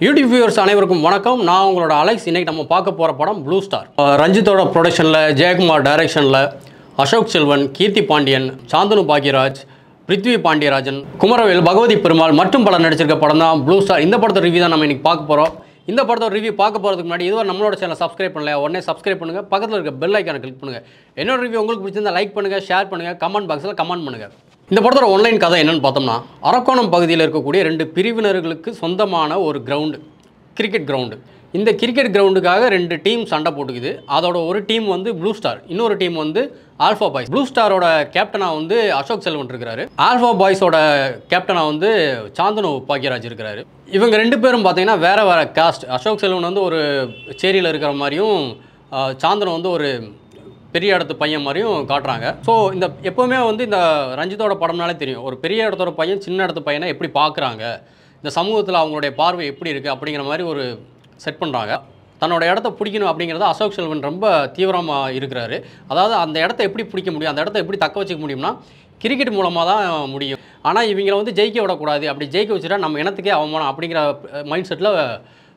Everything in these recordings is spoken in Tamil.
யூடியூப் வியூவர்ஸ் அனைவருக்கும் வணக்கம். நான் உங்களோட அலெக்ஸ். இன்னைக்கு நம்ம பார்க்க போகிற படம் ப்ளூ ஸ்டார். ரஞ்சித்தோட ப்ரொடக்ஷனில், ஜெயக்குமார் டைரக்ஷனில், அசோக் செல்வன், கீர்த்தி பாண்டியன், சாந்தனு பாக்யராஜ், பிருத்வி பாண்டியராஜன், குமரவேல், பகவதி பெருமாள் மற்றும் பலர் நடிச்சிருக்க படம் தான் ப்ளூ ஸ்டார். இந்த படத்தோட ரிவ்யூ தான் நம்ம இன்றைக்கி பார்க்க போகிறோம். இந்த படத்தோட ரிவ்யூ பார்க்க போகிறதுக்கு முன்னாடி இதுவரை நம்மளோட சேனல் சப்ஸ்கிரைப் பண்ணல, உடனே சப்ஸ்கிரைப் பண்ணுங்கள். பக்கத்தில் இருக்க பெல் ஐக்கானை கிளிக் பண்ணுங்கள். என்னோட ரிவ்யூ உங்களுக்கு பிடிச்சிருந்தா லைக் பண்ணுங்கள், ஷேர் பண்ணுங்கள், கமெண்ட் பாக்ஸில் கமெண்ட் பண்ணுங்கள். இந்த படத்தோட ஒன்லைன் கதை என்னென்னு பார்த்தோம்னா, அரக்கோணம் பகுதியில் இருக்கக்கூடிய 2 பிரிவினர்களுக்கு சொந்தமான ஒரு கிரவுண்டு, கிரிக்கெட் கிரவுண்டு. இந்த கிரிக்கெட் கிரவுண்டுக்காக 2 டீம் சண்டை போட்டுக்குது. அதோட ஒரு டீம் வந்து ப்ளூ ஸ்டார், இன்னொரு டீம் வந்து ஆல்ஃபா பாய்ஸ். ப்ளூ ஸ்டாரோட கேப்டனாக வந்து அசோக் செல்வன் இருக்கிறாரு. ஆல்ஃபா பாய்ஸோட கேப்டனாக வந்து சாந்தனு பாக்யராஜ் இருக்கிறாரு. இவங்க 2 பேரும் பார்த்தீங்கன்னா வேறு வேறு காஸ்ட். அசோக் செல்வன் வந்து ஒரு சேரியில் இருக்கிற மாதிரியும், சாந்தனு வந்து ஒரு பெரிய இடத்து பையன் மாதிரியும் காட்டுறாங்க. ஸோ இந்த எப்போவுமே வந்து இந்த ரஞ்சித்தோட படம்னாலே தெரியும், ஒரு பெரிய இடத்தோட பையன் சின்ன இடத்து பையனை எப்படி பார்க்குறாங்க, இந்த சமூகத்தில் அவங்களுடைய பார்வை எப்படி இருக்குது அப்படிங்கிற மாதிரி ஒரு செட் பண்ணுறாங்க. தன்னோட இடத்த பிடிக்கணும் அப்படிங்கிறத அசோக் செல்வன் ரொம்ப தீவிரமாக இருக்கிறாரு. அதாவது அந்த இடத்த எப்படி பிடிக்க முடியும், அந்த இடத்த எப்படி தக்க வச்சுக்க முடியும்னா கிரிக்கெட் மூலமாக தான் முடியும். ஆனால் இவங்களை வந்து ஜெயிக்க விடக்கூடாது, அப்படி ஜெயிக்க வச்சுட்டா நம்ம இனத்துக்கே அவமானம் அப்படிங்கிற மைண்ட் செட்டில்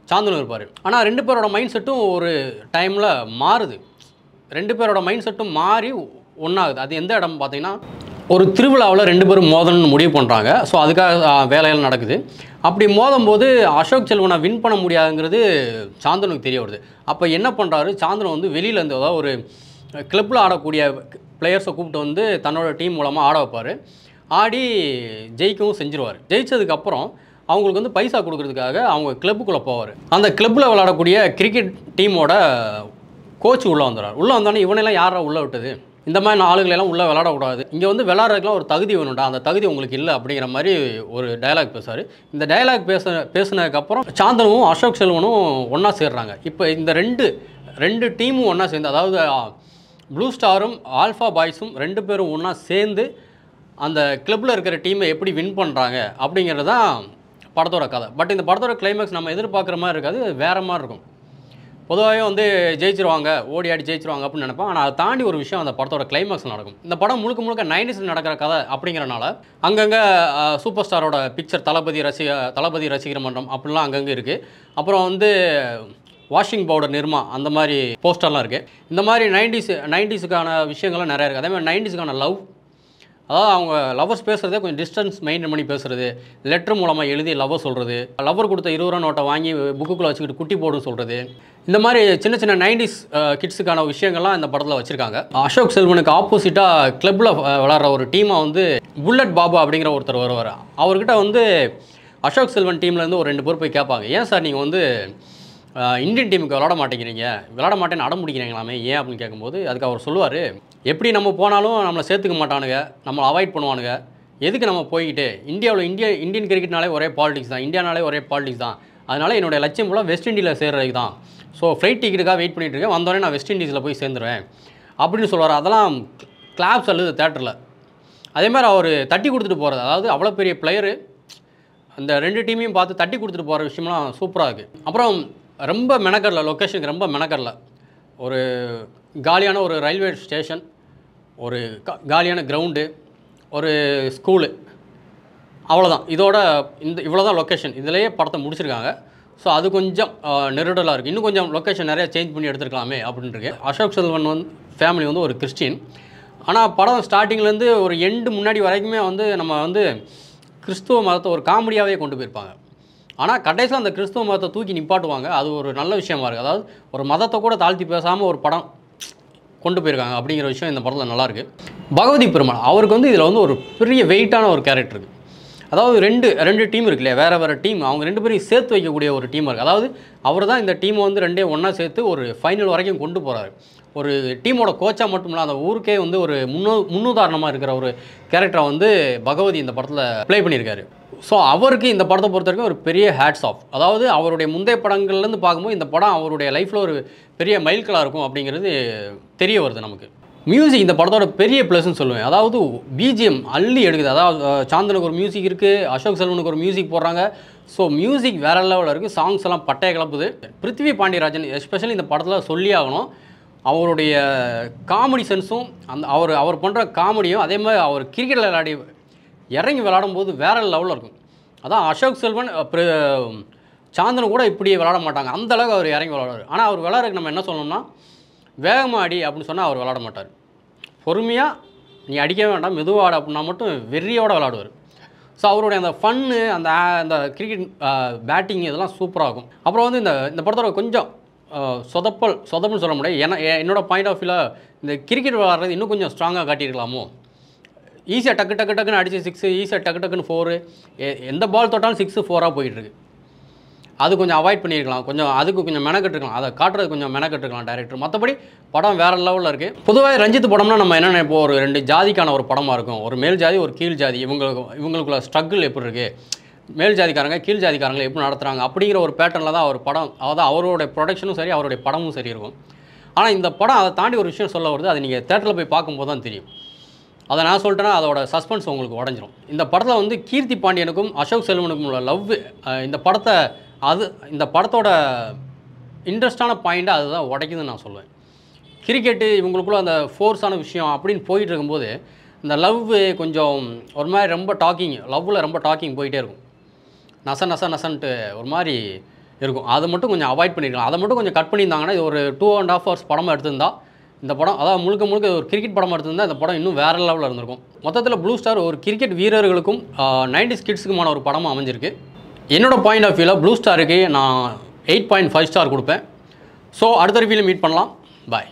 சாந்தனு இருப்பார். ஆனால் 2 பேரோட மைண்ட் செட்டும் ஒரு டைமில் மாறுது. 2 பேரோட மைண்ட் செட்டும் மாறி ஒன்றாகுது. அது எந்த இடம் பார்த்தீங்கன்னா, ஒரு திருவிழாவில் 2 பேரும் மோதணும்னு முடிவு பண்ணுறாங்க. ஸோ அதுக்காக வேலைகள் நடக்குது. அப்படி மோதும்போது அசோக் செல்வனை வின் பண்ண முடியாதுங்கிறது சாந்தனுக்கு தெரிய வருது. அப்போ என்ன பண்ணுறாரு, சாந்தனு வந்து வெளியிலேருந்து, அதாவது ஒரு கிளப்பில் ஆடக்கூடிய பிளேயர்ஸை கூப்பிட்டு வந்து தன்னோட டீம் மூலமாக ஆட வைப்பார். ஆடி ஜெயிக்கவும் செஞ்சுருவார். ஜெயித்ததுக்கப்புறம் அவங்களுக்கு வந்து பைசா கொடுக்கறதுக்காக அவங்க கிளப்புக்குள்ளே போவார். அந்த கிளப்பில் விளையாடக்கூடிய கிரிக்கெட் டீமோட கோச் உள்ளே வந்துடுறார். உள்ளே வந்தோடனே இவனெல்லாம் யாரா உள்ளே விட்டது, இந்த மாதிரி ஆளுகளெல்லாம் உள்ளே விளாடக்கூடாது, இங்கே வந்து விளாட்றதுக்குலாம் ஒரு தகுதி வேணும்டா, அந்த தகுதி உங்களுக்கு இல்லை அப்படிங்கிற மாதிரி ஒரு டயலாக் பேசுவார். இந்த டயலாக் பேசினதுக்கப்புறம் சாந்தனுவும் அசோக் செல்வனும் ஒன்றா சேர்றாங்க. இப்போ இந்த ரெண்டு டீமும் ஒன்றா சேர்ந்து, அதாவது ப்ளூ ஸ்டாரும் ஆல்ஃபா பாய்ஸும் 2 பேரும் ஒன்றா சேர்ந்து அந்த கிளப்பில் இருக்கிற டீமை எப்படி வின் பண்ணுறாங்க அப்படிங்கிறது தான் படத்தோட கதை. பட் இந்த படத்தோட கிளைமேக்ஸ் நம்ம எதிர்பார்க்குற மாதிரி இருக்காது, வேறு மாதிரி இருக்கும். பொதுவாகவே வந்து ஜெயிச்சிருவாங்க, ஓடி ஆடி ஜெயிச்சிருவாங்க அப்படின்னு நினைப்பேன். ஆனால் அதை தாண்டி ஒரு விஷயம் அந்த படத்தோட கிளைமேக்ஸ் நடக்கும். இந்த படம் முழுக்க 90s நடக்கிற கதை அப்படிங்கிறனால அங்கங்கே சூப்பர் ஸ்டாரோட பிக்சர், தளபதி ரசிகர் மன்றம் அப்படிலாம் அங்கங்கே இருக்குது. அப்புறம் வந்து வாஷிங் பவுடர் நிர்மா, அந்த மாதிரி போஸ்டர்லாம் இருக்குது. இந்த மாதிரி 90s விஷயங்கள்லாம் நிறையா இருக்குது. அதேமாதிரி 90s லவ், அதாவது அவங்க லவ்வர்ஸ் பேசுகிறதே கொஞ்சம் டிஸ்டன்ஸ் மெயின்டைன் பண்ணி பேசுகிறது, லெட்டர் மூலமாக எழுதி லவ்வர் சொல்கிறது, லவ்வர் கொடுத்த 20 ரூபா நோட்டை வாங்கி புக்குக்குள்ளே வச்சுக்கிட்டு குட்டி போடுன்னு சொல்கிறது, இந்த மாதிரி சின்ன 90s கிட்ஸுக்கான விஷயங்கள்லாம் இந்த படத்தில் வச்சுருக்காங்க. அசோக் செல்வனுக்கு ஆப்போசிட்டாக கிளப்பில் விளாட்ற ஒரு டீமாக வந்து புல்லட் பாபா அப்படிங்கிற ஒருத்தர் வருவார். அவர்கிட்ட வந்து அசோக் செல்வன் டீம்லேருந்து ஒரு 2 பேர் போய் கேட்பாங்க, ஏன் சார் நீங்கள் வந்து இந்தியன் டீமுக்கு விளாட மாட்டேன்னு அடம் முடிக்கிறீங்களாமே, ஏன் அப்படின்னு கேட்கும்போது அதுக்கு அவர் சொல்லுவார், எப்படி நம்ம போனாலும் நம்மளை சேர்த்துக்க மாட்டானுங்க, நம்மளை அவாய்ட் பண்ணுவானுங்க, எதுக்கு நம்ம போய்கிட்டு, இந்தியன் கிரிக்கெட்னாலே ஒரே பாலிடிக்ஸ் தான், இந்தியானாலே ஒரே பாலிடிக்ஸ் தான், அதனால் என்னுடைய லட்சியம் ஃபுல்லாக வெஸ்ட் இண்டீஸில் சேர்றதுக்கு தான். ஸோ ஃப்ளைட் டிக்கெட்டுக்காக வெயிட் பண்ணிகிட்டு இருக்கேன், வந்தோடனே நான் வெஸ்ட் இண்டீஸில் போய் சேர்ந்துருவேன் அப்படின்னு சொல்லுவார். அதெல்லாம் கிளாப்ஸ் அல்லது தேட்டரில். அதே மாதிரி அவர் தட்டி கொடுத்துட்டு போகிறது, அதாவது அவ்வளோ பெரிய பிளேயரு, அந்த 2 டீமையும் பார்த்து தட்டி கொடுத்துட்டு போகிற விஷயம்லாம் சூப்பராக இருக்குது. அப்புறம் ரொம்ப மெனக்கடல, லொக்கேஷனுக்கு ரொம்ப மெனக்கடல, ஒரு காலியான ஒரு ரயில்வே ஸ்டேஷன், ஒரு காலியான கிரவுண்டு, ஒரு ஸ்கூலு, அவ்வளோதான். இவ்வளோ தான் லொக்கேஷன். இதிலேயே படத்தை முடிச்சிருக்காங்க. ஸோ அது கொஞ்சம் நெருடலாக இருக்குது. இன்னும் கொஞ்சம் லொக்கேஷன் நிறையா சேஞ்ச் பண்ணி எடுத்துருக்கலாமே அப்படின்ட்டு. அசோக் செல்வன் வந்து ஃபேமிலி வந்து ஒரு கிறிஸ்டின். ஆனால் படம் ஸ்டார்டிங்லேருந்து ஒரு எண்டு முன்னாடி வரைக்குமே வந்து நம்ம வந்து கிறிஸ்துவ மதத்தை ஒரு காமெடியாகவே கொண்டு போயிருப்பாங்க. ஆனால் கடைசியில் அந்த கிறிஸ்துவ மதத்தை தூக்கி நிப்பாட்டுவாங்க. அது ஒரு நல்ல விஷயமா இருக்குது. அதாவது ஒரு மதத்தை கூட தாழ்த்தி பேசாமல் ஒரு படம் கொண்டு போயிருக்காங்க அப்படிங்கிற விஷயம் இந்த படத்தில் நல்லாயிருக்கு. பகவதி பெருமாள் அவருக்கு வந்து இதில் வந்து ஒரு பெரிய வெயிட்டான ஒரு கேரக்டர் இருக்குது. அதாவது ரெண்டு டீம் இருக்கு இல்லையா, வேறு டீம், அவங்க 2 பேரையும் சேர்த்து வைக்கக்கூடிய ஒரு டீமாக இருக்குது. அதாவது அவர் தான் இந்த டீமை வந்து 2 ஒன்றா சேர்த்து ஒரு ஃபைனல் வரைக்கும் கொண்டு போகிறாரு. ஒரு டீமோட கோச்சாக மட்டும் இல்லை, அந்த ஊருக்கே வந்து ஒரு முன்னுதாரணமாக இருக்கிற ஒரு கேரக்டரை வந்து பகவதி இந்த படத்தில் ப்ளே பண்ணியிருக்காரு. ஸோ அவருக்கு இந்த படத்தை பொறுத்த வரைக்கும் ஒரு பெரிய ஹேட்ஸ் ஆஃப். அதாவது அவருடைய முந்தைய படங்கள்லேருந்து பார்க்கும்போது இந்த படம் அவருடைய லைஃப்பில் ஒரு பெரிய மைல்கல்லாக இருக்கும் அப்படிங்கிறது தெரிய வருது நமக்கு. மியூசிக் இந்த படத்தோட பெரிய ப்ளஸ்ன்னு சொல்லுவேன். அதாவது பிஜிஎம் அள்ளி எடுக்குது. அதாவது சாந்தனுக்கு ஒரு மியூசிக் இருக்குது, அசோக் செல்வனுக்கு ஒரு மியூசிக் போடுறாங்க. ஸோ மியூசிக் வேறு லெவலில் இருக்குது. சாங்ஸ் எல்லாம் பட்டையை கிளப்புது. பிருத்வி பாண்டியராஜன் எஸ்பெஷலி இந்த படத்தில் சொல்லி ஆகணும். அவருடைய காமெடி சென்ஸும் அவர் பண்ணுற காமெடியும், அதே மாதிரி அவர் கிரிக்கெட்டில் இறங்கி விளையாடும் போது வேறு லெவலில் இருக்கும். அதான் அசோக் செல்வன் சாந்தனு கூட இப்படி விளாட மாட்டாங்க, அந்த அளவுக்கு அவர் இறங்கி விளாடுவார். ஆனால் அவர் விளாட்றதுக்கு நம்ம என்ன சொல்லணும்னா, வேகமாக அடி அப்படின்னு சொன்னால் அவர் விளாட மாட்டார். பொறுமையாக நீ அடிக்க வேண்டாம், மெதுவாக ஆடு அப்படின்னா மட்டும் வெறியோடு விளாடுவார். ஸோ அவருடைய அந்த ஃபன்னு, அந்த கிரிக்கெட் பேட்டிங் இதெல்லாம் சூப்பராக இருக்கும். அப்புறம் வந்து இந்த படத்தோட கொஞ்சம் சொதப்புன்னு சொல்ல முடியாது. ஏன்னா என்னோட பாயிண்ட் ஆஃப் வியூவில் இந்த கிரிக்கெட் விளாட்றது இன்னும் கொஞ்சம் ஸ்ட்ராங்காக காட்டியிருக்கலாமோ. ஈஸியாக டக்குன்னு அடித்து 6, ஈஸியாக டக்குன்னு 4, எந்த பால் தொட்டாலும் 6, 4 போயிட்டுருக்கு. அது கொஞ்சம் அவாய்ட் பண்ணியிருக்கலாம், கொஞ்சம் அதுக்கு கொஞ்சம் மெனக்கட்டுருக்கலாம், அதை காட்டுறது கொஞ்சம் மெனக்கட்டுருக்கலாம் டைரக்டர். மற்றபடி படம் வேறு லெவலில் இருக்குது. பொதுவாக ரஞ்சித் படம்னா நம்ம என்ன நினைப்போம், ஒரு 2 ஜாதிக்கான ஒரு படமாக இருக்கும். ஒரு மேல் ஜாதி, ஒரு கீழ் ஜாதி, இவங்களுக்குள்ள ஸ்ட்ரகிள் எப்படி இருக்குது, மேல் ஜாதிக்காரங்க கீழ் ஜாதிக்காரங்களை எப்படி நடத்துகிறாங்க அப்படிங்கிற ஒரு பேட்டர்னில் தான் அவர் படம், அதாவது அவருடைய ப்ரொடக்ஷனும் சரி, அவருடைய படமும் சரி இருக்கும். ஆனால் இந்த படம் அதை தாண்டி ஒரு விஷயம் சொல்ல வருது. அது நீங்கள் தேட்டரில் போய் பார்க்கும்போது தான் தெரியும். அதை நான் சொல்லிட்டேன்னா அதோட சஸ்பென்ஸ் உங்களுக்கு உடஞ்சிரும். இந்த படத்தில் வந்து கீர்த்தி பாண்டியனுக்கும் அசோக் செல்வனுக்கும் உள்ள லவ், இந்த படத்தோட இன்ட்ரெஸ்டான பாயிண்ட்டு அதுதான் உடைக்குதுன்னு நான் சொல்லுவேன். கிரிக்கெட்டு இவங்களுக்குள்ள அந்த ஃபோர்ஸான விஷயம் அப்படின்னு போயிட்டு இருக்கும்போது இந்த லவ் கொஞ்சம் ஒரு மாதிரி ரொம்ப லவ்வில் ரொம்ப டாக்கிங் போயிட்டே இருக்கும். நசன்ட்டு ஒரு மாதிரி இருக்கும். அதை மட்டும் கொஞ்சம் அவாய்ட் பண்ணியிருக்கலாம். அதை மட்டும் கொஞ்சம் கட் பண்ணியிருந்தாங்கன்னா இது ஒரு 2.5 hours படமாக எடுத்திருந்தா இந்த படம், அதாவது முழுக்க ஒரு கிரிக்கெட் படமாக எடுத்திருந்தால் இந்த படம் இன்னும் வேறு லெவலில் இருந்திருக்கும். மொத்தத்தில் ப்ளூ ஸ்டார் ஒரு கிரிக்கெட் வீரர்களுக்கும் 90s கிட்ஸுக்குமான ஒரு படமாக அமைஞ்சிருக்கு. என்னோடய பாயிண்ட் ஆஃப் வியூவில் ப்ளூ ஸ்டாருக்கு நான் 8.5 ஸ்டார் கொடுப்பேன். ஸோ அடுத்த ரிவ்யூவில் மீட் பண்ணலாம். பாய்.